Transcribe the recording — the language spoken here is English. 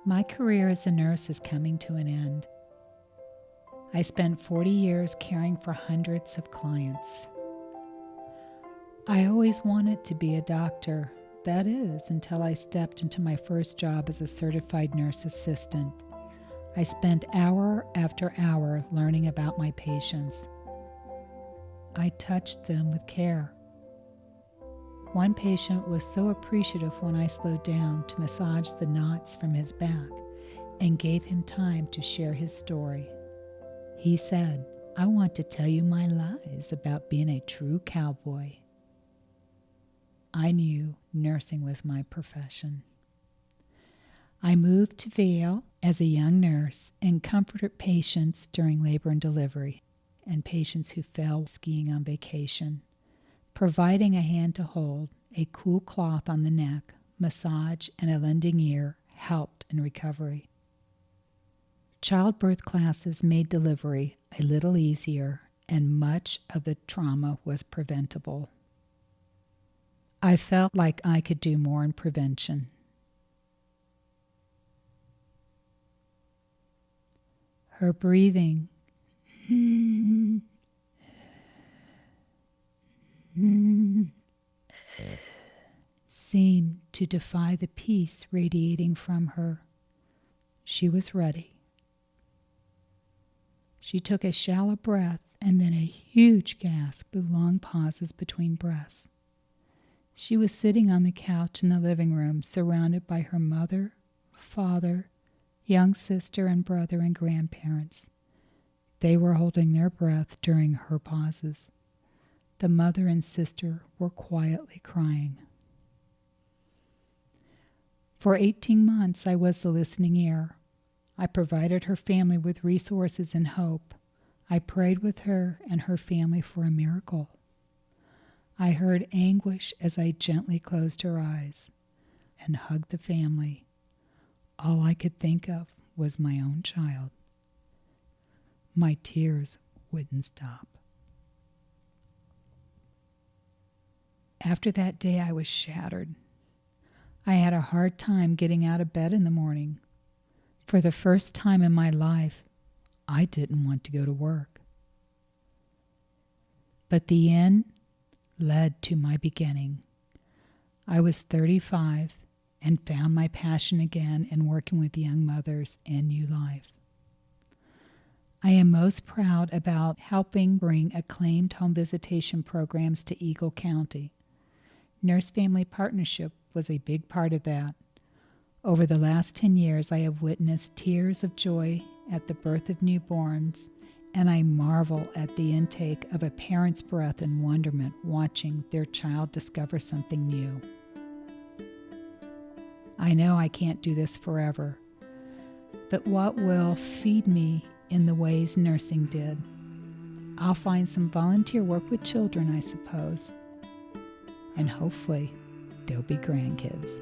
My career as a nurse is coming to an end. I spent 40 years caring for hundreds of clients. I always wanted to be a doctor, that is, until I stepped into my first job as a certified nurse assistant. I spent hour after hour learning about my patients. I touched them with care. One patient was so appreciative when I slowed down to massage the knots from his back and gave him time to share his story. He said, "I want to tell you my lies about being a true cowboy." I knew nursing was my profession. I moved to Vail as a young nurse and comforted patients during labor and delivery and patients who fell skiing on vacation, providing a hand to hold, a cool cloth on the neck, massage, and a lending ear helped in recovery. Childbirth classes made delivery a little easier, and much of the trauma was preventable. I felt like I could do more in prevention. Her breathing seemed to defy the peace radiating from her. She was ready. She took a shallow breath and then a huge gasp with long pauses between breaths. She was sitting on the couch in the living room, surrounded by her mother, father, young sister and brother and grandparents. They were holding their breath during her pauses. The mother and sister were quietly crying. For 18 months, I was the listening ear. I provided her family with resources and hope. I prayed with her and her family for a miracle. I heard anguish as I gently closed her eyes and hugged the family. All I could think of was my own child. My tears wouldn't stop. After that day, I was shattered. I had a hard time getting out of bed in the morning. For the first time in my life, I didn't want to go to work. But the end led to my beginning. I was 35 and found my passion again in working with young mothers and new life. I am most proud about helping bring acclaimed home visitation programs to Eagle County. Nurse-family partnership was a big part of that. Over the last 10 years, I have witnessed tears of joy at the birth of newborns, and I marvel at the intake of a parent's breath in wonderment watching their child discover something new. I know I can't do this forever, but what will feed me in the ways nursing did? I'll find some volunteer work with children, I suppose, and hopefully there'll be grandkids.